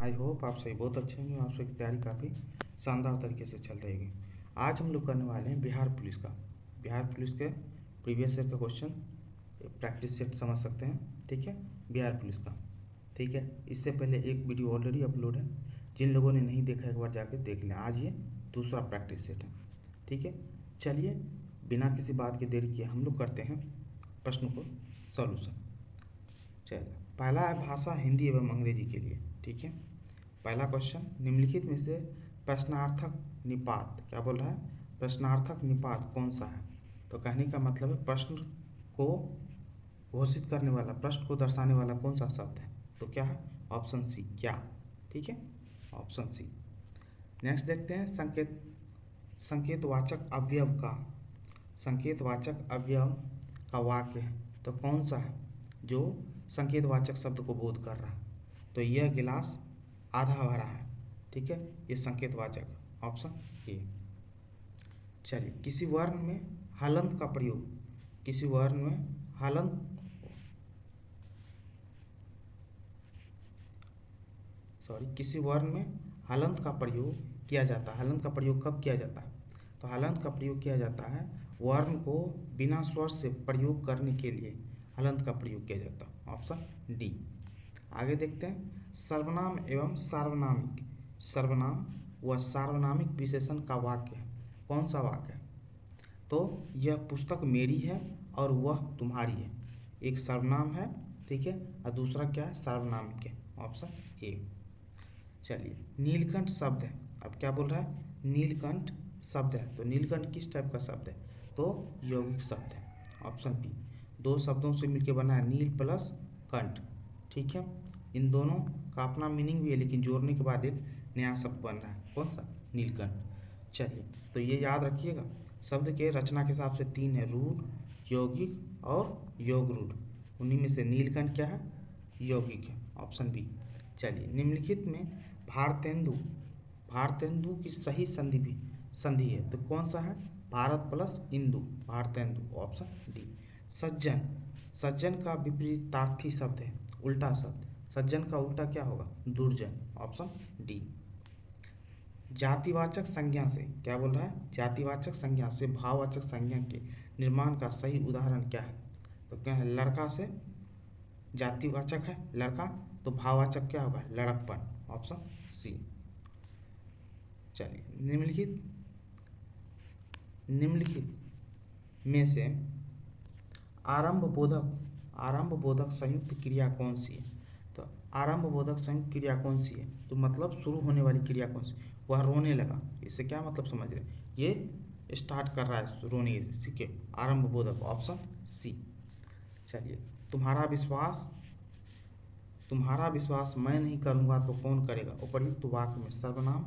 I hope आप सभी बहुत अच्छे होंगे। आप सबकी तैयारी काफ़ी शानदार तरीके से चल रही है। आज हम लोग करने वाले हैं बिहार पुलिस का। बिहार पुलिस के प्रीवियस ईयर का क्वेश्चन प्रैक्टिस सेट समझ सकते हैं, ठीक है। बिहार पुलिस का, ठीक है। इससे पहले एक वीडियो ऑलरेडी अपलोड है, जिन लोगों ने नहीं देखा एक बार जाके देख लें। आज ये दूसरा प्रैक्टिस सेट है, ठीक है। चलिए बिना किसी बात की देरी किए हम लोग करते हैं प्रश्न को सॉल्यूशन। चलिए, पहला है भाषा हिंदी एवं अंग्रेजी के लिए, ठीक है। पहला क्वेश्चन, निम्नलिखित में से प्रश्नार्थक निपात, क्या बोल रहा है, प्रश्नार्थक निपात कौन सा है। तो कहने का मतलब है प्रश्न को घोषित करने वाला, प्रश्न को दर्शाने वाला कौन सा शब्द है। तो क्या है, ऑप्शन सी क्या, ठीक है, ऑप्शन सी। नेक्स्ट देखते हैं संकेतवाचक अवयव का, संकेतवाचक अवयव का वाक्य है तो कौन सा है जो संकेतवाचक शब्द को बोध कर रहा है। तो यह गिलास आधा भरा है, ठीक है, ये संकेतवाचक, ऑप्शन ए। चलिए, किसी वर्ण में हलंत का प्रयोग, किसी वर्ण में हलंत किसी वर्ण में हलंत का प्रयोग किया जाता है। हलंत का प्रयोग कब किया जाता है, तो हलंत का प्रयोग किया जाता है वर्ण को बिना स्वर से प्रयोग करने के लिए हलंत का प्रयोग किया जाता है, ऑप्शन डी। आगे देखते हैं सर्वनाम एवं सार्वनामिक, सर्वनाम व सार्वनामिक विशेषण का वाक्य है, कौन सा वाक्य है। तो यह पुस्तक मेरी है और वह तुम्हारी है, एक सर्वनाम है, ठीक है, और दूसरा क्या है, सार्वनामिक है, ऑप्शन ए। चलिए, नीलकंठ शब्द है, अब क्या बोल रहा है, नीलकंठ शब्द है, तो नीलकंठ किस टाइप का शब्द है, तो यौगिक शब्द है, ऑप्शन बी। दो शब्दों से मिलकर बना है नील प्लस कंठ, ठीक है। इन दोनों का अपना मीनिंग भी है, लेकिन जोड़ने के बाद एक नया शब्द बन रहा है, कौन सा, नीलकंठ। चलिए, तो ये याद रखिएगा, शब्द के रचना के हिसाब से तीन है, रूढ़, यौगिक और योग रूढ़। उन्हीं में से नीलकंठ क्या है, यौगिक है, ऑप्शन बी। चलिए, निम्नलिखित में भारतेंदु, भारतेंदु की सही संधि है तो कौन सा है, Bharat plus Indu, Bharatendu, option D. सज्जन, सज्जन का विपरीतार्थी शब्द है, उल्टा शब्द, सज्जन का उल्टा क्या होगा, दुर्जन, ऑप्शन डी। जातिवाचक संज्ञा से, क्या बोल रहा है, जातिवाचक संज्ञा से भाववाचक संज्ञा के निर्माण का सही उदाहरण क्या है। तो क्या है, लड़का से जातिवाचक है लड़का, तो भाववाचक क्या होगा, लड़कपन, ऑप्शन सी। चलिए, निम्नलिखित में से आरंभ बोधक संयुक्त क्रिया कौन सी है। तो आरंभ बोधक संयुक्त क्रिया कौन सी है, तो मतलब शुरू होने वाली क्रिया कौन सी, वह रोने लगा, इससे क्या मतलब समझ रहे, ये स्टार्ट कर रहा है रोने से, ठीक है, आरंभ बोधक, ऑप्शन सी। चलिए, तुम्हारा विश्वास मैं नहीं करूँगा तो कौन करेगा, उपर्युक्त वाक्य में सर्वनाम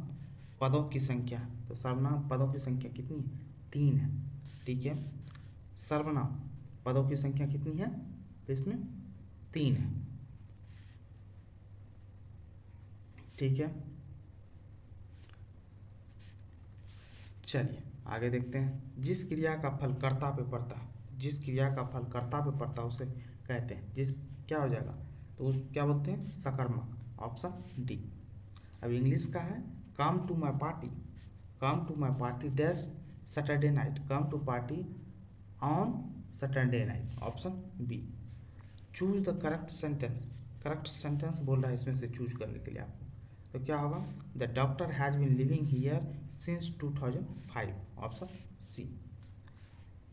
पदों की संख्या, तो सर्वनाम पदों की संख्या कितनी है, 3 है, ठीक है। सर्वनाम पदों की संख्या कितनी है, तो इसमें 3 है, ठीक है। चलिए आगे देखते हैं, जिस क्रिया का फल कर्ता पे पड़ता है, जिस क्रिया का फल कर्ता पे पड़ता है उसे कहते हैं, जिस क्या हो जाएगा, तो उस क्या बोलते हैं, सकर्मक, ऑप्शन डी। अब इंग्लिश का है, come to my party dash Saturday night, come to party on Saturday night, option B. Choose the correct sentence बोल रहा है इसमें से चूज करने के लिए आपको, तो क्या होगा, the doctor has been living here since 2005, option C.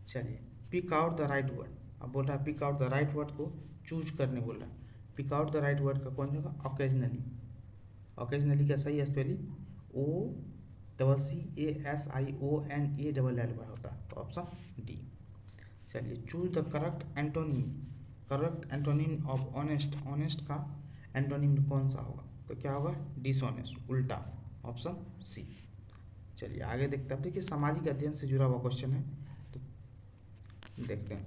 चलिए, pick out the right word, अब बोल रहा है pick out the right word को चूज करने बोल रहा है। Pick out the right word का कौन होगा, ऑकेजनली, ऑकेजनली का सही स्पेलिंग OCCASIONALL होता है, तो ऑप्शन डी। चलिए, choose the correct antonym of honest का एंटोनिम कौन सा होगा, तो क्या होगा, डिसऑनेस्ट, उल्टा, ऑप्शन सी। चलिए आगे देखते हैं, देखिए सामाजिक अध्ययन से जुड़ा हुआ क्वेश्चन है, तो देखते हैं।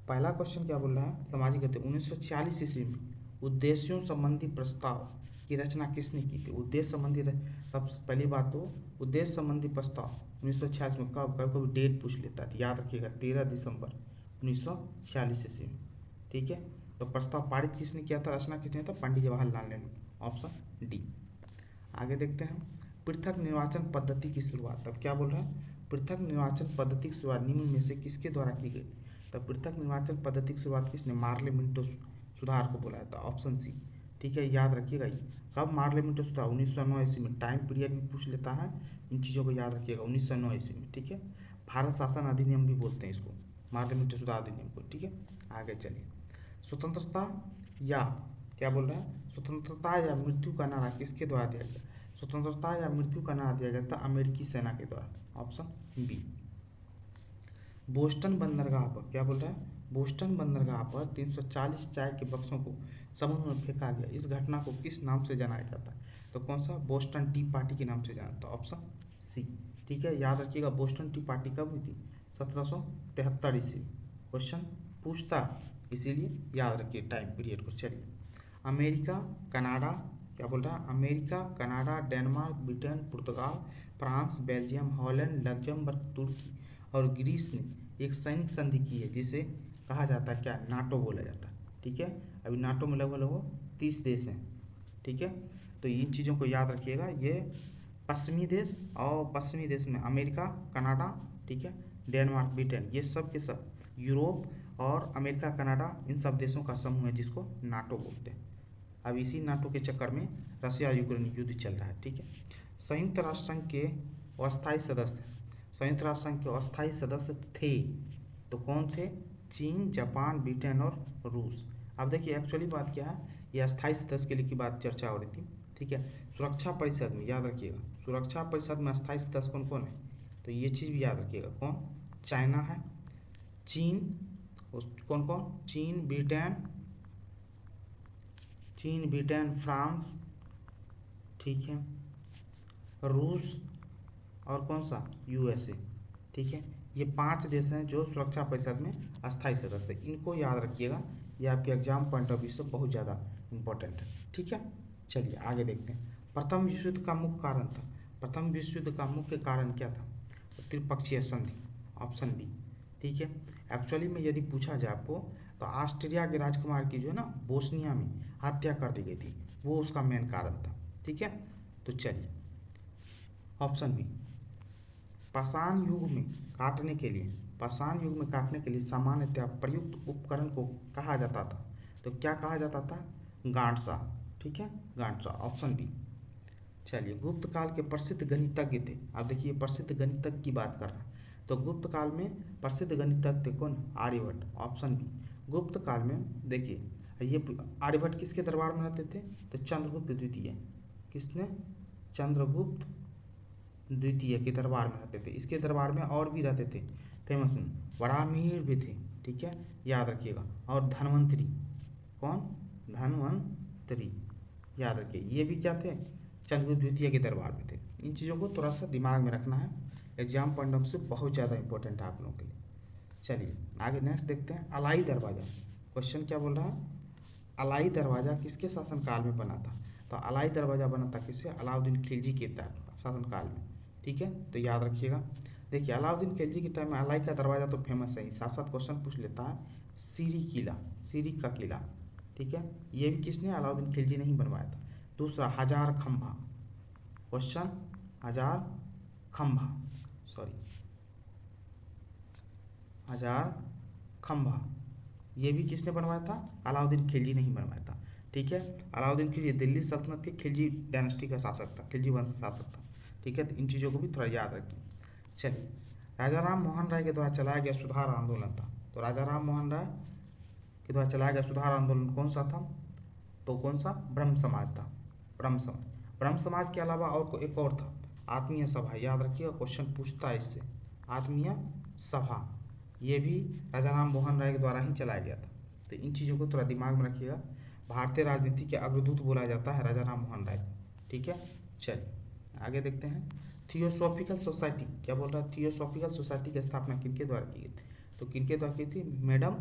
पहला क्वेश्चन क्या बोल रहा है, सामाजिक अध्ययन 1946 ईस्वी में उद्देश्यों संबंधी प्रस्ताव की रचना किसने की थी। उद्देश्य संबंधी, सबसे पहली बात तो उद्देश्य संबंधी प्रस्ताव 1946 में कब, कभी डेट पूछ लेता है, याद रखिएगा 13 दिसंबर 1946 ईस्वी में, ठीक है। तो प्रस्ताव पारित किसने किया था, रचना किसने था, पंडित जवाहरलाल नेहरू, ऑप्शन डी। आगे देखते हैं, पृथक निर्वाचन पद्धति की शुरुआत। अब क्या बोल रहा है, पृथक निर्वाचन पद्धति की शुरुआत निम्न में से किसके द्वारा की गई। तो पृथक निर्वाचन पद्धति की शुरुआत किसने, मार्ले मिंटो सुधार को बोला था, ऑप्शन सी। ठीक है, याद रखिएगा ये कब, मार्ले मिंटो सुधार 1909 ईस्वी में। टाइम पीरियड भी पूछ लेता है, इन चीज़ों को याद रखिएगा, 1909 ईस्वी में। ठीक है, भारत शासन अधिनियम भी बोलते हैं इसको, मार्ले मिंटो सुधार अधिनियम को। ठीक है, आगे चलिए, स्वतंत्रता या क्या बोल रहा है, स्वतंत्रता या मृत्यु का नारा किसके द्वारा दिया गया। स्वतंत्रता या मृत्यु का नारा दिया गया था अमेरिकी सेना के द्वारा, ऑप्शन बी। बोस्टन बंदरगाह पर क्या बोल रहा है, बोस्टन बंदरगाह पर 340 चाय के बक्सों को समुद्र में फेंका गया, इस घटना को किस नाम से जाना जाता है। तो कौन सा, बोस्टन टी पार्टी के नाम से जाना जाता है, ऑप्शन सी। ठीक है, याद रखिएगा, बोस्टन टी पार्टी कब हुई थी, 1773 ईस्वी। क्वेश्चन पूछता, इसीलिए याद रखिए टाइम पीरियड को। चलिए, अमेरिका कनाडा, क्या बोल रहा है, अमेरिका कनाडा डेनमार्क ब्रिटेन पुर्तगाल फ्रांस बेल्जियम हॉलैंड लग्जमबर्ग तुर्की और ग्रीस ने एक सैनिक संधि की है, जिसे कहा जाता है क्या, नाटो बोला जाता है। ठीक है, अभी नाटो में लगभग 30 देश हैं। ठीक है, तो इन चीज़ों को याद रखिएगा, ये पश्चिमी देश, और पश्चिमी देश में अमेरिका कनाडा, ठीक है, डेनमार्क ब्रिटेन, ये सब के सब यूरोप और अमेरिका कनाडा, इन सब देशों का समूह है जिसको नाटो बोलते हैं। अब इसी नाटो के चक्कर में रशिया यूक्रेन युद्ध चल रहा है। ठीक है, संयुक्त राष्ट्र संघ के अस्थायी सदस्य, संयुक्त राष्ट्र संघ के अस्थायी सदस्य थे, तो कौन थे, चीन जापान ब्रिटेन और रूस। अब देखिए एक्चुअली बात क्या है, ये अस्थायी सदस्य के लिए की बात चर्चा हो रही थी। ठीक है, सुरक्षा परिषद में याद रखिएगा, सुरक्षा परिषद में अस्थायी सदस्य कौन कौन है, तो ये चीज़ भी याद रखिएगा, कौन, चाइना है, चीन, कौन कौन, चीन ब्रिटेन फ्रांस, ठीक है, रूस और कौन सा, यूएसए। ठीक है, ये 5 देश हैं जो सुरक्षा परिषद में अस्थायी सदस्य हैं, इनको याद रखिएगा, ये आपके एग्जाम पॉइंट ऑफ व्यू से बहुत ज़्यादा इंपॉर्टेंट है। ठीक है, चलिए आगे देखते हैं, प्रथम विश्व युद्ध का मुख्य कारण था, प्रथम विश्व युद्ध का मुख्य कारण क्या था, त्रिपक्षीय संधि, ऑप्शन बी। ठीक है, एक्चुअली में यदि पूछा जाए आपको, तो ऑस्ट्रिया के राजकुमार की जो है ना बोस्निया में हत्या कर दी गई थी, वो उसका मेन कारण था। ठीक है, तो चलिए ऑप्शन बी, पाषाण युग में काटने के लिए, पाषाण युग में काटने के लिए सामान्यतः प्रयुक्त उपकरण को कहा जाता था, तो क्या कहा जाता था, गांठसा। ठीक है, गांठसा, ऑप्शन बी। चलिए, गुप्त काल के प्रसिद्ध गणितज्ञ थे, अब देखिए प्रसिद्ध गणितज्ञ की बात कर रहा है, तो गुप्त काल में प्रसिद्ध गणितज्ञ थे कौन, आर्यभट्ट, ऑप्शन बी। गुप्त काल में देखिए ये आर्यभट्ट किसके दरबार में रहते थे, तो चंद्रगुप्त द्वितीय, किसने, चंद्रगुप्त द्वितीय के दरबार में रहते थे। इसके दरबार में और भी रहते थे फेमस में, वराहमिहिर भी थे। ठीक है, याद रखिएगा, और धन्वंतरी, कौन, धन्वंतरी, याद रखिए, ये भी क्या थे, चंद्रगुप्त द्वितीय के दरबार में थे। इन चीज़ों को थोड़ा सा दिमाग में रखना है, एग्जाम पॉइंट ऑफ से बहुत ज़्यादा इंपॉर्टेंट है आप लोगों के लिए। चलिए आगे नेक्स्ट देखते हैं, अलाई दरवाज़ा। क्वेश्चन क्या बोल रहा है, अलाई दरवाज़ा किसके शासनकाल में बना था, तो अलाई दरवाज़ा बना था किससे, अलाउद्दीन खिलजी के शासनकाल में। ठीक है, तो याद रखिएगा, देखिए अलाउद्दीन खिलजी के टाइम में अलाई का दरवाज़ा तो फेमस है ही, साथ साथ क्वेश्चन पूछ लेता है सीरी किला, सीरी का किला। ठीक है, ये भी किसने, अलाउद्दीन खिलजी नहीं बनवाया था। दूसरा हजार खंभा, क्वेश्चन हजार खंभा, सॉरी हजार खंभा, ये भी किसने बनवाया था, अलाउद्दीन खिलजी नहीं बनवाया था। ठीक है, अलाउद्दीन खिलजी दिल्ली सल्तनत के खिलजी डायनेस्टी का शासक था, खिलजी वंश का शासक था। ठीक है, तो इन चीज़ों को भी थोड़ा याद रखिए। चलिए, राजा राम मोहन राय के द्वारा चलाया गया सुधार आंदोलन था, तो राजा राम मोहन राय के द्वारा चलाया गया सुधार आंदोलन कौन सा था, तो कौन सा, ब्रह्म समाज था, ब्रह्म समाज। ब्रह्म समाज के अलावा और एक और था, आत्मीय सभा, याद रखिएगा क्वेश्चन पूछता है इससे, आत्मीय सभा, ये भी राजा राम मोहन राय के द्वारा ही चलाया गया था। तो इन चीज़ों को थोड़ा दिमाग में रखिएगा, भारतीय राजनीति के अग्रदूत बोला जाता है राजा राम मोहन राय को। ठीक है, चलिए आगे देखते हैं, थियोसॉफिकल सोसाइटी, क्या बोल रहा है, थियोसॉफिकल सोसाइटी की स्थापना किनके द्वारा की गई थी, तो किनके द्वारा की थी, मैडम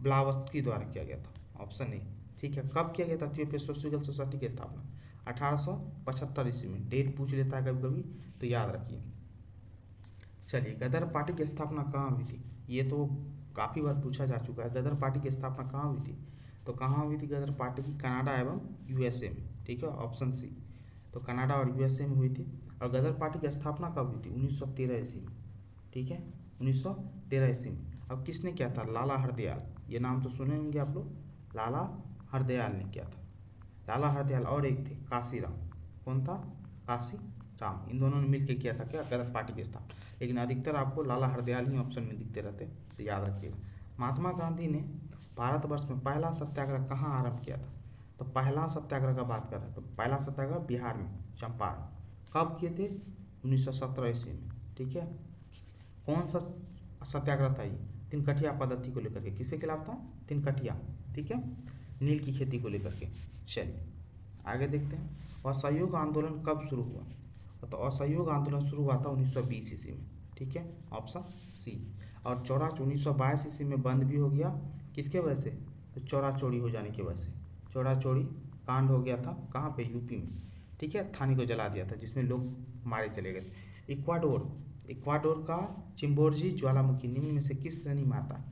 ब्लावत्स्की द्वारा किया गया था, ऑप्शन ए। ठीक है, कब किया गया था थियोसॉफिकल सोसाइटी की स्थापना, 1875 ईस्वी में। डेट पूछ लेता है कभी कभी, तो याद रखिए। चलिए, गदर पार्टी की स्थापना कहाँ हुई थी, ये तो काफ़ी बार पूछा जा चुका है, गदर पार्टी की स्थापना कहाँ हुई थी, तो कहाँ हुई थी गदर पार्टी की, कनाडा एवं यूएसए में। ठीक है, ऑप्शन सी। तो कनाडा और यूएसए में हुई थी। और गदर पार्टी की स्थापना कब हुई थी? 1913 ईस्वी में। ठीक है, 1913 ईस्वी में। अब किसने किया था? लाला हरदयाल। ये नाम तो सुने होंगे आप लोग, लाला हरदयाल ने किया था। लाला हरदयाल और एक थे काशीराम। कौन था? काशीराम। इन दोनों ने मिलकर किया था क्या? गदर पार्टी की स्थापना। लेकिन अधिकतर आपको लाला हरदयाल ही ऑप्शन में दिखते रहते, तो याद रखिएगा। महात्मा गांधी ने भारतवर्ष में पहला सत्याग्रह कहाँ आरंभ किया था? तो पहला सत्याग्रह का बात कर रहे हैं, तो पहला सत्याग्रह बिहार में, चंपारण। कब किए थे? 1917 ईस्वी में। ठीक है, कौन सा सत्याग्रह था ये? तिनकठिया पद्धति को लेकर के। किसके खिलाफ था? तिनकठिया। ठीक है, नील की खेती को लेकर के। चलिए आगे देखते हैं। असहयोग आंदोलन कब शुरू हुआ? तो असहयोग आंदोलन शुरू हुआ था 1920 ईस्वी में। ठीक है, ऑप्शन सी। और चौरा 1922 ईस्वी में बंद भी हो गया। किसके वजह से? तो चौरा चोरी हो जाने की वजह से। चौरा चोरी कांड हो गया था कहाँ पे? यूपी में। ठीक है, थाने को जला दिया था जिसमें लोग मारे चले गए। इक्वाडोर का चिम्बोर्जी ज्वालामुखी निम्न में से किस श्रेणी में आता है?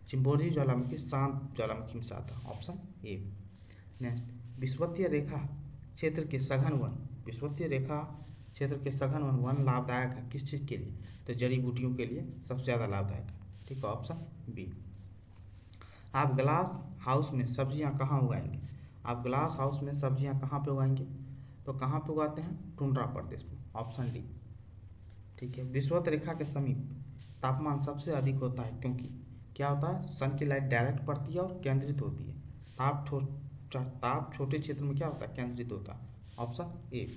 चिम्बोर्जी ज्वालामुखी शांत ज्वालामुखी में से आता है, ऑप्शन ए। नेक्स्ट, विषुवतीय रेखा क्षेत्र के सघन वन। विषुवतीय रेखा क्षेत्र के सघन वन लाभदायक है किस चीज़ के लिए? तो जड़ी बूटियों के लिए सबसे ज़्यादा लाभदायक है। ठीक है, ऑप्शन बी। आप ग्लास हाउस में सब्जियां कहाँ उगाएंगे? आप ग्लास हाउस में सब्जियां कहाँ पे उगाएंगे? तो कहाँ पे उगाते हैं? टुंड्रा प्रदेश में, ऑप्शन डी। ठीक है, विषुवत रेखा के समीप तापमान सबसे अधिक होता है क्योंकि क्या होता है? सन की लाइट डायरेक्ट पड़ती है और केंद्रित होती है। ताप छोटे क्षेत्र में क्या होता है? केंद्रित होता है, ऑप्शन ए।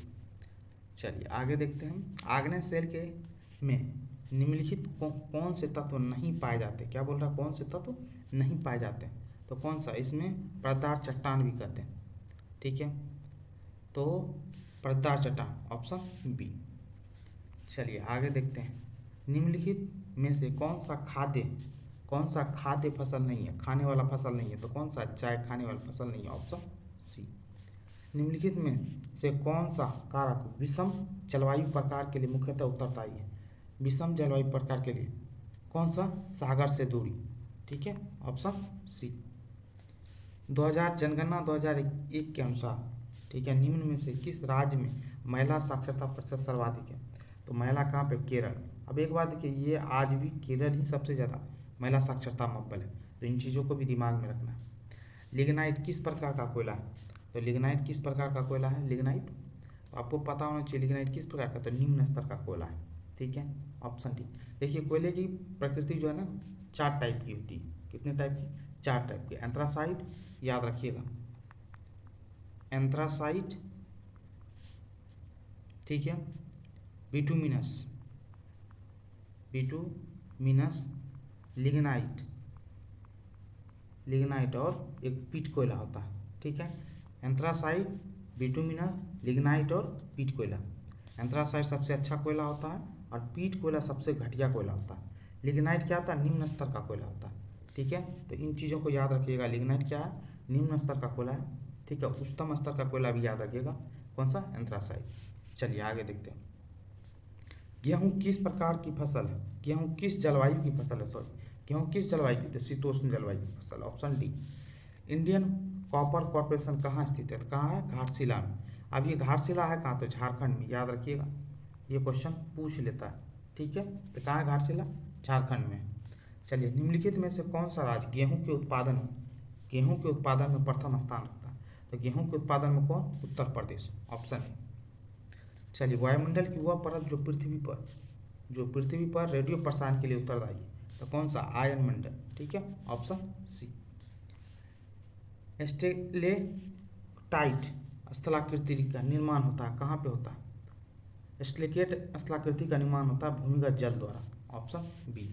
चलिए आगे देखते हैं। आग्नेय शेल के में निम्नलिखित कौन से तत्व नहीं पाए जाते? क्या बोल रहा है? कौन से तत्व नहीं पाए जाते? तो कौन सा? इसमें परतदार चट्टान भी कहते हैं। ठीक है, तो परतदार चट्टान, ऑप्शन बी। चलिए आगे देखते हैं। निम्नलिखित में से कौन सा खाद्य फसल नहीं है? खाने वाला फसल नहीं है, तो कौन सा? चाय खाने वाला फसल नहीं है, ऑप्शन सी। निम्नलिखित में से कौन सा कारक विषम जलवायु प्रकार के लिए मुख्यतः उत्तरदायी है? विषम जलवायु प्रकार के लिए कौन सा? सागर से दूरी। ठीक है, ऑप्शन सी। 2000 जनगणना 2001 के अनुसार, ठीक है, निम्न में से किस राज्य में महिला साक्षरता प्रतिशत सर्वाधिक है? तो महिला कहाँ पे? केरल। अब एक बात देखिए, ये आज भी केरल ही सबसे ज़्यादा महिला साक्षरता में अव्वल है, तो इन चीज़ों को भी दिमाग में रखना है। लिग्नाइट किस प्रकार का कोयला है? तो लिग्नाइट किस प्रकार का कोयला है? लिग्नाइट तो आपको पता होना चाहिए लिग्नाइट किस प्रकार का, तो निम्न स्तर का कोयला है। ठीक है, ऑप्शन डी। देखिए कोयले की प्रकृति जो है ना 4 टाइप की होती है। कितने टाइप की? 4 टाइप की। एंथ्रासाइट, याद रखिएगा, एंथ्रासाइट। ठीक है, बिटुमिनस लिग्नाइट और एक पीट कोयला होता है। ठीक है, एंथ्रासाइट, बिटुमिनस, लिग्नाइट और पीट कोयला। एंथ्रासाइट सबसे अच्छा कोयला होता है और पीट कोयला सबसे घटिया कोयला होता है। लिग्नाइट क्या होता है? निम्न स्तर का कोयला होता है। ठीक है, तो इन चीज़ों को याद रखिएगा। लिग्नाइट क्या है? निम्न स्तर का कोयला है। ठीक है, उच्चतम स्तर का कोयला भी याद रखिएगा, कौन सा? एंथ्रासाइट। चलिए आगे देखते हैं। गेहूँ किस प्रकार की फसल है? गेहूँ किस जलवायु की फसल है? गेहूँ किस जलवायु की? तो शीतोष्ण जलवायु की फसल, option D. Indian copper corporation कहाँ स्थित है? तो कहाँ है? घाटशिला में। अब ये घाटशिला है कहाँ? तो झारखंड में, याद रखिएगा, ये क्वेश्चन पूछ लेता है। ठीक है, तो कहाँ है घाटशिला? झारखंड में। चलिए, निम्नलिखित में से कौन सा राज्य गेहूँ के उत्पादन में प्रथम स्थान रखता है? तो गेहूँ के उत्पादन में कौन? Uttar Pradesh, option A. चलिए, वायुमंडल की वह परत जो पृथ्वी पर रेडियो प्रसारण के लिए उत्तरदायी है, तो कौन सा? आयन मंडल। ठीक है, ऑप्शन सी। स्टेलेक्टाइट स्थलाकृति का निर्माण होता है, कहाँ पे होता है? स्टेलेक्टाइट स्थलाकृति का निर्माण होता है भूमिगत जल द्वारा, ऑप्शन बी।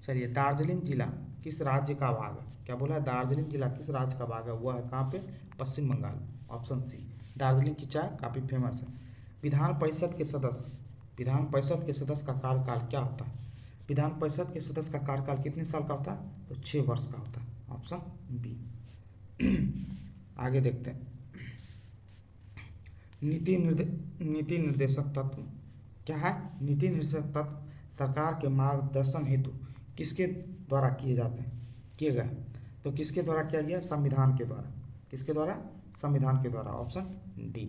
चलिए, दार्जिलिंग जिला किस राज्य का भाग है? क्या बोला है? दार्जिलिंग जिला किस राज्य का भाग है? वह है कहाँ पे? पश्चिम बंगाल, ऑप्शन सी। दार्जिलिंग की चाय काफ़ी फेमस है। विधान परिषद के सदस्य का कार्यकाल क्या होता है? विधान परिषद के सदस्य का कार्यकाल कितने साल का होता है? तो 6 वर्ष का होता है, ऑप्शन बी। आगे देखते हैं। नीति निर्देशक तत्व क्या है? नीति निर्देशक तत्व सरकार के मार्गदर्शन हेतु किसके द्वारा किए गए? तो किसके द्वारा किया गया? संविधान के द्वारा। किसके द्वारा? संविधान के द्वारा, ऑप्शन डी।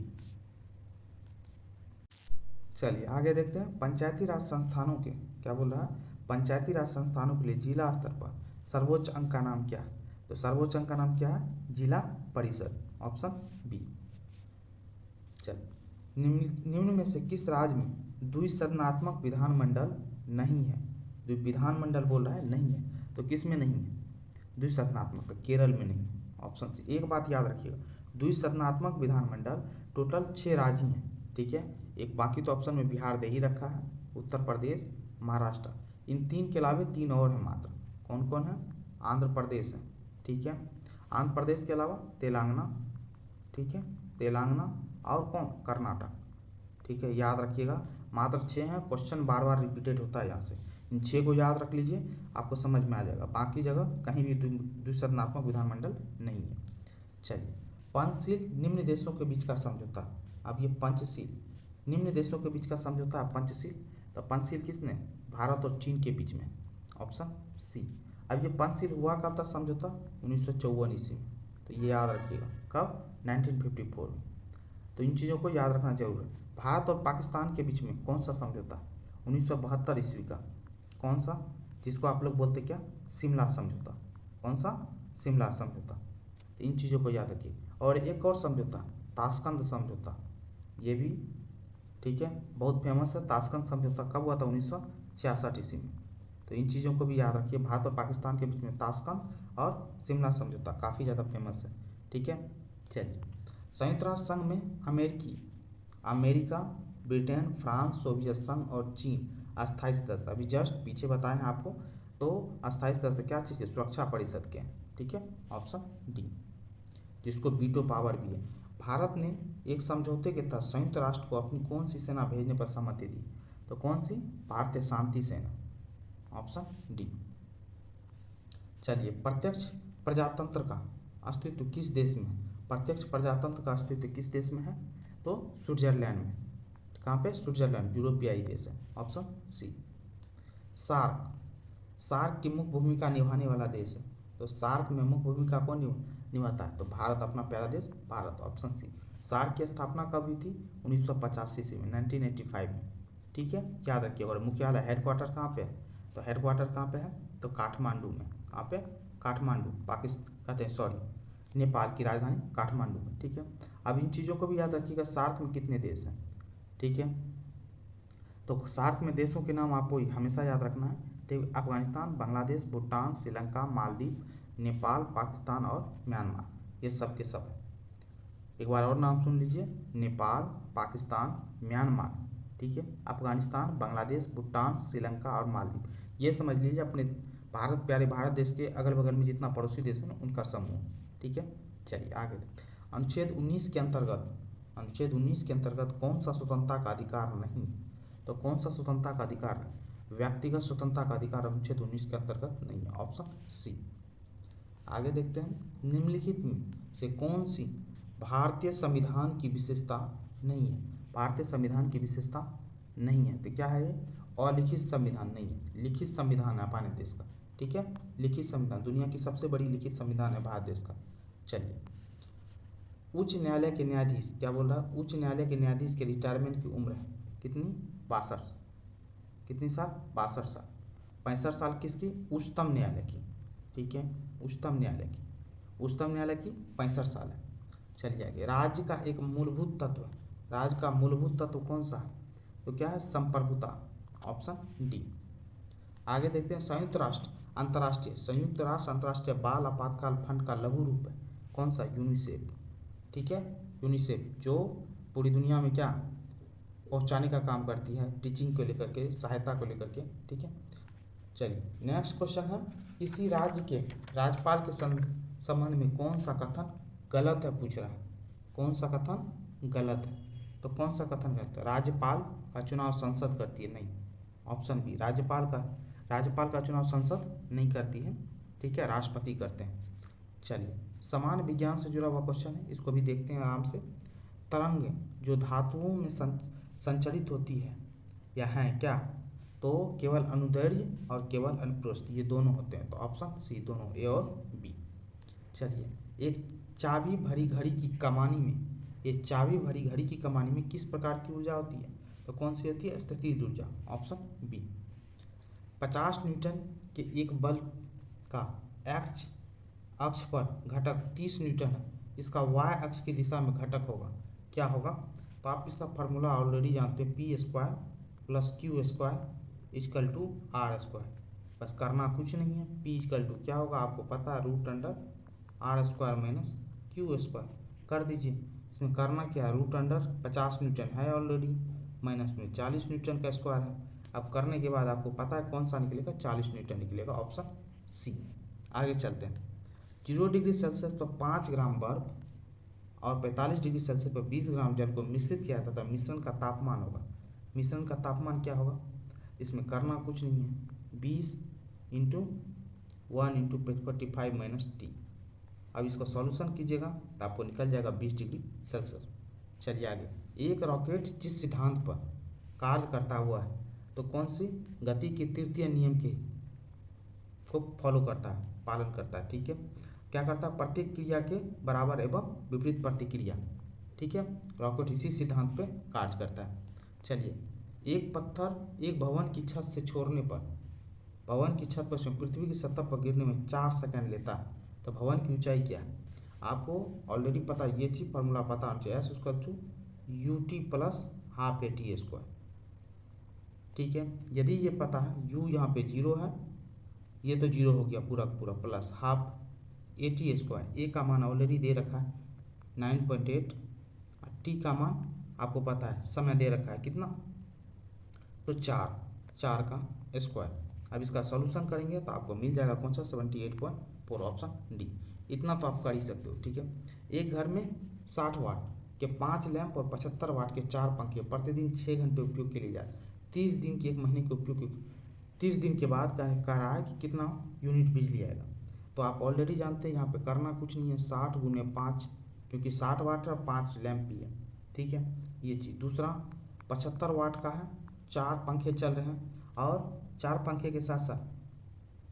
चलिए आगे देखते हैं। पंचायती राज संस्थानों के, क्या बोल रहा है, पंचायती राज संस्थानों के लिए जिला स्तर पर सर्वोच्च अंक का नाम क्या है? तो सर्वोच्च अंक का नाम क्या है? जिला परिषद, ऑप्शन बी। चलिए, निम्न में से किस राज्य में द्विसदनात्मक विधानमंडल नहीं है? विधानमंडल बोल रहा है नहीं है, तो किस में नहीं है? द्विसदनात्मक, केरल में नहीं है, ऑप्शन सी। एक बात याद रखिएगा, द्विसदनात्मक विधानमंडल टोटल 6 राज्य हैं, ठीक है। एक बाकी तो ऑप्शन में बिहार दे ही रखा है, उत्तर प्रदेश, महाराष्ट्र, इन 3 के अलावा 3 और हैं मात्र। कौन कौन है? आंध्र प्रदेश है, ठीक है। आंध्र प्रदेश के अलावा तेलंगाना, ठीक है, तेलंगाना, और कौन? कर्नाटक, ठीक है। याद रखिएगा, मात्र 6 हैं, क्वेश्चन बार बार रिपीटेड होता है यहाँ से। इन 6 को याद रख लीजिए, आपको समझ में आ जाएगा। बाकी जगह कहीं भी द्विसदनात्मक विधानमंडल नहीं है। चलिए, पंचशील निम्न देशों के बीच का समझौता। अब ये पंचशील निम्न देशों के बीच का समझौता है पंचशील, तो पंचशील किसने? भारत और चीन के बीच में, ऑप्शन सी। अब ये पंचशील हुआ कब था समझौता? 1954 ईस्वी में, तो ये याद रखिएगा। कब? 1954 में। तो इन चीज़ों को याद रखना जरूर है। भारत और पाकिस्तान के बीच में कौन सा समझौता? 1972 ईस्वी का। कौन सा? जिसको आप लोग बोलते क्या? शिमला समझौता। कौन सा? शिमला समझौता। तो इन चीज़ों को याद रखिए। और एक और समझौता, ताशकंद समझौता, ये भी ठीक है, बहुत फेमस है। ताशकंद समझौता कब हुआ था? 1966 ईस्वी में। तो इन चीज़ों को भी याद रखिए। भारत और पाकिस्तान के बीच में ताशकंद और शिमला समझौता काफ़ी ज़्यादा फेमस है, ठीक है। चलिए, संयुक्त राष्ट्र संघ में अमेरिका, ब्रिटेन, फ्रांस, सोवियत संघ और चीन अस्थायी सदस्य। अभी जस्ट पीछे बताए हैं आपको। तो अस्थायी सदस्य क्या चीज़ के? सुरक्षा परिषद के, ठीक है, ऑप्शन डी, जिसको वीटो पावर भी है। भारत ने एक समझौते के तहत संयुक्त राष्ट्र को अपनी कौन सी सेना भेजने पर सहमति दी? तो कौन सी? भारतीय शांति सेना, ऑप्शन डी। चलिए, प्रत्यक्ष प्रजातंत्र का अस्तित्व किस देश में है? प्रत्यक्ष प्रजातंत्र का अस्तित्व किस देश में है? तो स्विट्जरलैंड में। कहाँ पे? स्विट्जरलैंड, यूरोपीय देश है, ऑप्शन सी। सार्क की मुख्य भूमिका निभाने वाला देश है, तो सार्क में मुख्य भूमिका कौन निभाता है? तो भारत, अपना प्यारा देश भारत, ऑप्शन सी। सार्क की स्थापना कब हुई थी? 1985 ईस्वी में, 1985 में, ठीक है, याद रखिए। और मुख्यालय, हेडक्वार्टर कहाँ पे है? तो हेडक्वार्टर कहाँ पे है? तो काठमांडू में। कहाँ पे? काठमांडू, पाकिस्तान कहते हैं, सॉरी, नेपाल की राजधानी काठमांडू में, ठीक है। अब इन चीज़ों को भी याद रखिएगा। सार्क में कितने देश हैं, ठीक है। तो सार्क में देशों के नाम आपको हमेशा याद रखना है, ठीक। अफगानिस्तान, बांग्लादेश, भूटान, श्रीलंका, मालदीव, नेपाल, पाकिस्तान और म्यांमार, ये सब के सब है। एक बार और नाम सुन लीजिए, नेपाल, पाकिस्तान, म्यांमार, ठीक है, अफगानिस्तान, बांग्लादेश, भूटान, श्रीलंका और मालदीव। ये समझ लीजिए अपने भारत, प्यारे भारत देश के अगल बगल में जितना पड़ोसी देश है ना, उनका समूह, ठीक है। चलिए आगे, अनुच्छेद 19 के अंतर्गत कौन सा स्वतंत्रता का अधिकार नहीं? तो कौन सा स्वतंत्रता का अधिकार है? व्यक्तिगत स्वतंत्रता का अधिकार अनुच्छेद 19 के अंतर्गत नहीं है, ऑप्शन सी। आगे देखते हैं, निम्नलिखित में से कौन सी भारतीय संविधान की विशेषता नहीं है? भारतीय संविधान की विशेषता नहीं है, तो क्या है ये? अलिखित संविधान नहीं है, लिखित संविधान है अपने देश का, ठीक है। लिखित संविधान, दुनिया की सबसे बड़ी लिखित संविधान है भारत देश का। चलिए, उच्च न्यायालय के न्यायाधीश, क्या बोल रहा है? उच्च न्यायालय के न्यायाधीश के रिटायरमेंट की उम्र है कितनी? 62। कितनी साल? 62 साल। 65 साल किसकी? उच्चतम न्यायालय की, ठीक है, उच्चतम न्यायालय की। उच्चतम न्यायालय की 65 साल है। चलिए आगे, राज्य का एक मूलभूत तत्व, राज्य का मूलभूत तत्व कौन सा है? तो क्या है? संप्रभुता, ऑप्शन डी। आगे देखते हैं, संयुक्त राष्ट्र अंतर्राष्ट्रीय बाल आपातकाल फंड का लघु रूप है कौन सा? यूनिसेफ, ठीक है, यूनिसेफ, जो पूरी दुनिया में क्या पहुंचाने का काम करती है, टीचिंग को लेकर के, सहायता को लेकर के, ठीक है। चलिए, नेक्स्ट क्वेश्चन है, किसी राज्य के राज्यपाल के संबंध में कौन सा कथन गलत है? पूछ रहा है, कौन सा कथन गलत है? तो कौन सा कथन गलत है? राज्यपाल का चुनाव संसद करती है, नहीं, ऑप्शन बी। राज्यपाल का चुनाव संसद नहीं करती है, ठीक है, राष्ट्रपति करते हैं। चलिए, समान विज्ञान से जुड़ा हुआ क्वेश्चन है, इसको भी देखते हैं आराम से। तरंग जो धातुओं में संचरित होती है या है क्या? तो केवल अनुदैर्ध्य और केवल अनुप्रस्थ, ये दोनों होते हैं, तो ऑप्शन सी, दोनों, ए और बी। चलिए, एक चाबी भरी घड़ी की कमानी में ये चाबी भरी घड़ी की कमानी में किस प्रकार की ऊर्जा होती है? तो कौन सी होती है? स्थितिज ऊर्जा, ऑप्शन बी। 50 न्यूटन के एक बल्ब का एक्स अक्ष पर घटक 30 न्यूटन है, इसका वाई अक्ष की दिशा में घटक होगा, क्या होगा? तो आप इसका फार्मूला ऑलरेडी जानते हैं, p square plus q square equal to r square. बस करना कुछ नहीं है, पी इजकल टू क्या होगा आपको पता है, root under r square minus q square कर दीजिए। इसमें करना क्या है, रूट अंडर 50 न्यूटन है ऑलरेडी, माइनस में 40 न्यूटन का स्क्वायर है। अब करने के बाद आपको पता है कौन सा निकलेगा, 40 न्यूटन निकलेगा, ऑप्शन सी। आगे चलते हैं। 0 डिग्री सेल्सियस पर 5 ग्राम बर्फ और 45 डिग्री सेल्सियस पर 20 ग्राम जल को मिश्रित किया जाता है, मिश्रण का तापमान होगा। मिश्रण का तापमान क्या होगा? इसमें करना कुछ नहीं है, 20 इंटू 1 इंटू 45 माइनस टी। अब इसको सॉल्यूशन कीजिएगा तो आपको निकल जाएगा 20 डिग्री सेल्सियस। चलिए आगे। एक रॉकेट जिस सिद्धांत पर कार्य करता हुआ है, तो कौन सी गति के तृतीय नियम के को फॉलो करता है, पालन करता है, ठीक है? क्या करता है? प्रत्येक क्रिया के बराबर एवं विपरीत प्रतिक्रिया, ठीक है? रॉकेट इसी सिद्धांत पे कार्य करता है। चलिए, एक पत्थर एक भवन की छत से छोड़ने पर, भवन की छत पर पृथ्वी की सतह पर गिरने में 4 सेकंड लेता है, तो भवन की ऊंचाई क्या है? आपको ऑलरेडी पता, ये चीज फॉर्मूला पता होना चाहिए, s equal to u t plus half A T square, ठीक है? यदि ये पता है, यू यहाँ पे 0 है, ये तो 0 हो गया पूरा पूरा, plus half A T square, A का मान ऑलरेडी दे रखा है 9.8, टी का मान आपको पता है, समय दे रखा है कितना, तो 4 का स्क्वायर। अब इसका सॉल्यूशन करेंगे तो आपको मिल जाएगा कौन सा, 78.4, ऑप्शन डी। इतना तो आप कर ही सकते हो, ठीक है? एक घर में 60 वाट के 5 लैंप और 75 वाट के 4 पंखे प्रतिदिन 6 घंटे उपयोग के लिए जाए, 30 दिन के 1 महीने के उपयोग, 30 दिन के बाद कह रहा है कि कितना यूनिट बिजली आएगा। तो आप ऑलरेडी जानते हैं, यहाँ पे करना कुछ नहीं है, 60 गुने 5, क्योंकि 60 वाट है और 5 लैंप भी है, ठीक है? ये चीज़। दूसरा 75 वाट का है, 4 पंखे चल रहे हैं, और 4 पंखे के साथ साथ,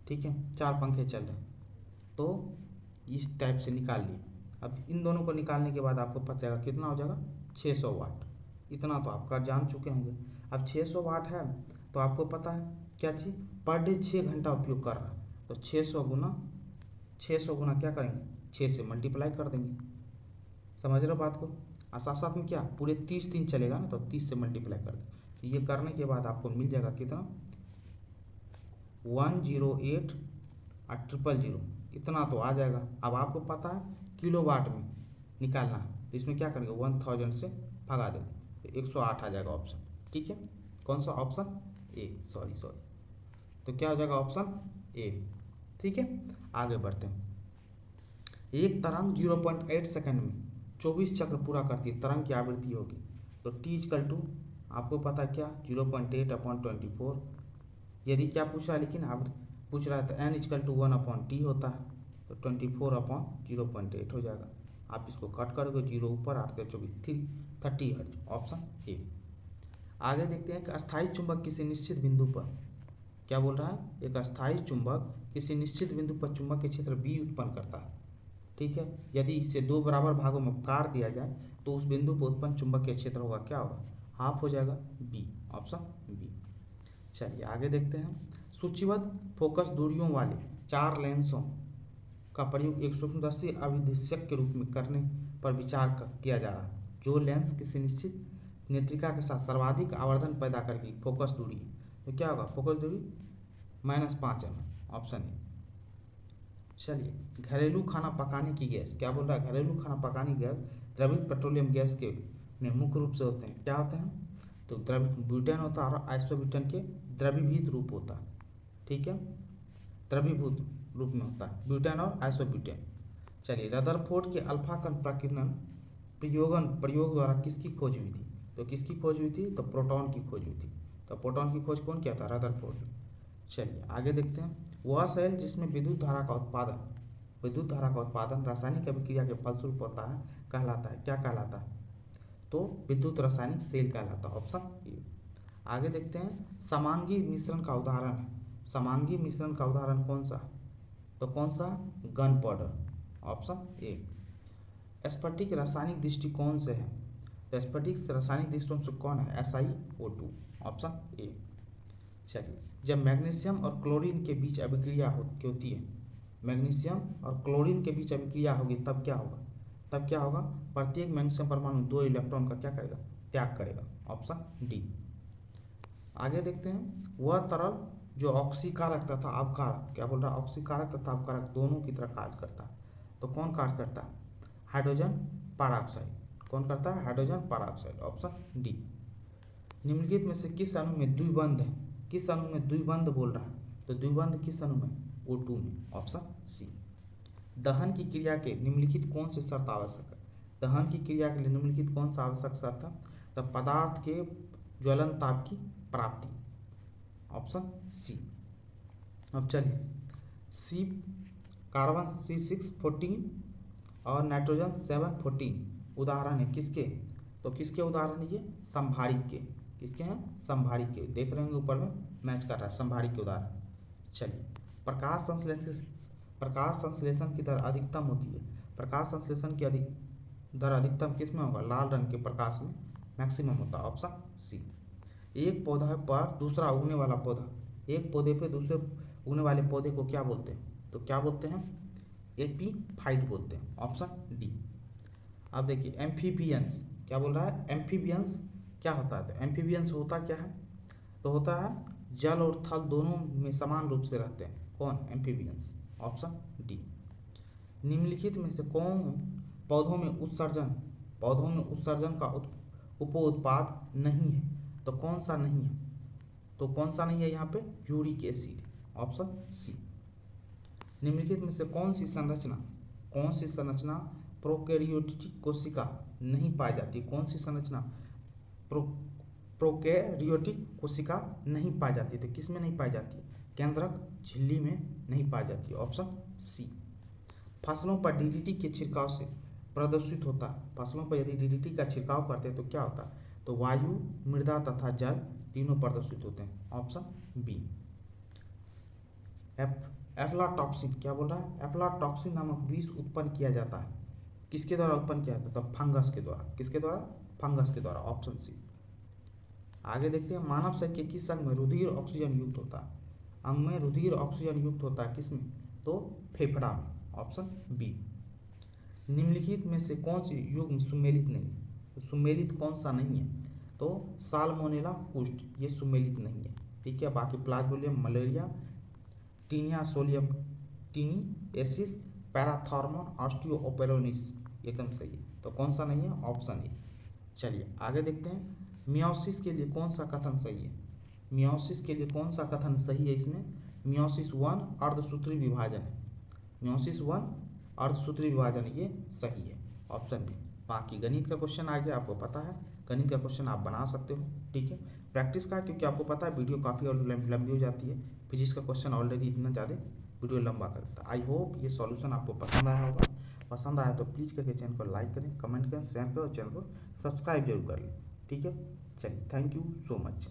ठीक है, 4 पंखे चल रहे हैं, तो इस टाइप से निकाल लिए। अब इन दोनों को निकालने के बाद आपको पता चलेगा कितना हो जाएगा, 600 वाट। इतना तो आप कर जान चुके होंगे। अब 600 वाट है तो आपको पता है क्या चीज़, पर डे 6 घंटा उपयोग कर रहा है, तो 600 गुना क्या करेंगे, 6 से मल्टीप्लाई कर देंगे। समझ रहे हो बात को? और साथ साथ में क्या, पूरे 30 दिन चलेगा ना, तो 30 से मल्टीप्लाई कर दें। ये करने के बाद आपको मिल जाएगा कितना, 108 और 000, इतना तो आ जाएगा। अब आपको पता है किलो वाट में निकालना है, तो इसमें क्या करेंगे, 1000 से भगा देंगे, तो 108 आ जाएगा ऑप्शन, ठीक है? कौन सा ऑप्शन? ए, सॉरी। तो क्या हो जाएगा, ऑप्शन ए, ठीक है? आगे बढ़ते हैं। एक तरंग 0.8 सेकंड में 24 चक्र पूरा करती है, तरंग की आवृत्ति होगी, तो टी इक्वल टू आपको पता है क्या, 0.8/24। यदि क्या पूछ रहा है, लेकिन आप पूछ रहा है तो एन इक्वल टू 1/t होता है, तो 24/0.8 हो जाएगा। आप इसको कट करोगे, 0 ऊपर 8 24 30 हर्ट्ज, ऑप्शन ए। आगे देखते हैं कि अस्थायी चुंबक किसी निश्चित बिंदु पर, क्या बोल रहा है, एक अस्थायी चुंबक किसी निश्चित बिंदु पर चुंबक के क्षेत्र बी उत्पन्न करता है, ठीक है? यदि इसे 2 बराबर भागों में काट दिया जाए तो उस बिंदु पर उत्पन्न चुंबकीय क्षेत्र होगा, क्या होगा, हाफ हो जाएगा, बी, ऑप्शन बी। चलिए आगे देखते हैं। सूचीबद्ध फोकस दूरियों वाले 4 लेंसों का प्रयोग एक सूक्ष्मदर्शी अभिदिशक के रूप में करने पर विचार किया जा रहा है। जो लेंस किसी निश्चित नेत्रिका के साथ सर्वाधिक आवर्धन पैदा करके फोकस दूरी है, तो क्या होगा, फोकस दूरी -5 mm, ऑप्शन ए। चलिए, घरेलू खाना पकाने की गैस, क्या बोल रहा है, घरेलू खाना पकाने की गैस द्रवित पेट्रोलियम गैस के में मुख्य रूप से होते हैं, क्या होते हैं, तो द्रवित ब्यूटेन होता है और आइसोब्यूटेन के द्रवीभूत रूप होता है, ठीक है? द्रवीभूत रूप में होता है ब्यूटेन और आइसोब्यूटेन। चलिए, रदरफोर्ड के अल्फा कण प्रकीर्णन प्रयोग द्वारा किसकी खोज हुई थी, तो किसकी खोज हुई थी, तो प्रोटॉन की खोज हुई थी। तो प्रोटॉन की खोज कौन किया था, रदरफोर्ड। चलिए आगे देखते हैं। वह सेल जिसमें विद्युत धारा का उत्पादन रासायनिक अभिक्रिया के फलस्वरूप होता है, कहलाता है, क्या कहलाता है, तो विद्युत रासायनिक सेल कहलाता है, ऑप्शन ए। आगे देखते हैं। समांगी मिश्रण का उदाहरण है, समांगी मिश्रण का उदाहरण कौन सा, तो कौन सा, गन पाउडर, ऑप्शन ए। स्फटिक रासायनिक दृष्टिकोण से है, तो स्फटिक रासायनिक दृष्टिकोण से कौन है? SiO2, option A. चलिए, जब मैग्नीशियम और क्लोरीन के बीच अभिक्रिया होती है, मैग्नीशियम और क्लोरीन के बीच अभिक्रिया होगी, तब क्या होगा? प्रत्येक मैग्नीशियम परमाणु 2 इलेक्ट्रॉन का क्या करेगा? त्याग करेगा, ऑप्शन डी। आगे देखते हैं, वह तरल जो ऑक्सीकारक तथा अपकारक, क्या बोल रहा है? ऑक्सीकारक तथा अपकारक दोनों की तरह कार्य करता है, तो कौन कार्य करता है? Hydrogen peroxide. कौन करता है? Hydrogen peroxide, option D. निम्नलिखित में से किस अणु में द्विबंध है? किस अणु में द्विबंध बोल रहा है? तो द्विबंध किस अणु में? O2 में, ऑप्शन सी। दहन की क्रिया के निम्नलिखित कौन से शर्त आवश्यक है? दहन की क्रिया के लिए निम्नलिखित कौन सा आवश्यक शर्त है? तो पदार्थ के ज्वलन ताप की प्राप्ति, ऑप्शन सी। अब चलिए, सी कार्बन C614 और नाइट्रोजन 714 उदाहरण है किसके? तो किसके उदाहरण है ये? संभारिक के। किसके हैं? संभारिक के। देख रहे होंगे ऊपर में मैच कर रहा है, संभारिक के उदाहरण। चलिए, प्रकाश संश्लेषण की दर अधिकतम होती है। प्रकाश संश्लेषण की दर अधिकतम किस में होगा? लाल रंग के प्रकाश में मैक्सिमम होता है, ऑप्शन सी। एक पौधा पर दूसरा उगने वाला पौधा, एक पौधे पे दूसरे उगने वाले पौधे को क्या बोलते हैं? तो क्या बोलते हैं? एपीफाइट बोलते हैं, ऑप्शन डी। अब देखिए, एम्फीबियंस क्या बोल रहा है? एम्फीबियंस क्या होता है? तो एम्फीबियंस होता क्या है? तो होता है जल और थल दोनों में समान रूप से रहते हैं। कौन? Amphibians, option D. निम्नलिखित में से कौन पौधों में उत्सर्जन का उपोत्पाद नहीं है? तो कौन सा नहीं है? तो कौन सा नहीं है यहाँ पे? Uric acid, option C. निम्नलिखित में से कौन सी संरचना प्रोकैरियोटिक कोशिका नहीं पाई जाती? कौन सी संरचना प्रोकैरियोटिक कोशिका नहीं पाई जाती? तो किस में नहीं पाई जाती? केंद्रक झिल्ली में नहीं पाई जाती, ऑप्शन सी। फसलों पर डीडीटी के छिड़काव से प्रदूषित होता है। फसलों पर यदि डीडीटी का छिड़काव करते हैं तो क्या होता है? तो वायु, मृदा तथा जल तीनों प्रदूषित होते हैं, ऑप्शन बी। एफ्लाटॉक्सिन क्या बोल रहा है? एफ्लाटॉक्सिन नामक विष उत्पन्न किया जाता है। किसके द्वारा उत्पन्न किया जाता है? तो फंगस के द्वारा। किसके द्वारा? फंगस के द्वारा, ऑप्शन सी। आगे देखते हैं, मानव शरीर के किस अंग में रुधिर ऑक्सीजन युक्त होता है? अंग में रुधिर ऑक्सीजन युक्त होता है किसमें? तो फेफड़ा में, ऑप्शन बी। निम्नलिखित में से कौन सी युग्म सुमेलित नहीं है? तो सुमेलित कौन सा नहीं है? तो साल्मोनेला कुष्ठ, ये सुमेलित नहीं है, ठीक है। बाकी plasmodium, malaria, taenia solium, taeniasis, parathormone, osteoporosis एकदम सही है। तो कौन सा नहीं है? Option A. चलिए आगे देखते हैं, मियोसिस के लिए कौन सा कथन सही है? मियोसिस के लिए कौन सा कथन सही है? इसमें मियोसिस 1 अर्धसूत्री विभाजन है। मियोसिस 1 अर्धसूत्री विभाजन ये सही है, ऑप्शन बी। बाकी गणित का क्वेश्चन आ गया, आपको पता है गणित का क्वेश्चन आप बना सकते हो, ठीक है। प्रैक्टिस का, क्योंकि आपको पता है वीडियो काफ़ी और लंबी हो जाती है। फिजिक्स का क्वेश्चन ऑलरेडी इतना ज़्यादा वीडियो लंबा करता है। आई होप ये सॉल्यूशन आपको पसंद आया होगा। पसंद आया तो प्लीज़ करके चैनल को लाइक करें, कमेंट करें, शेयर करें और चैनल को सब्सक्राइब जरूर कर लें, ठीक है। चलिए, थैंक यू सो मच।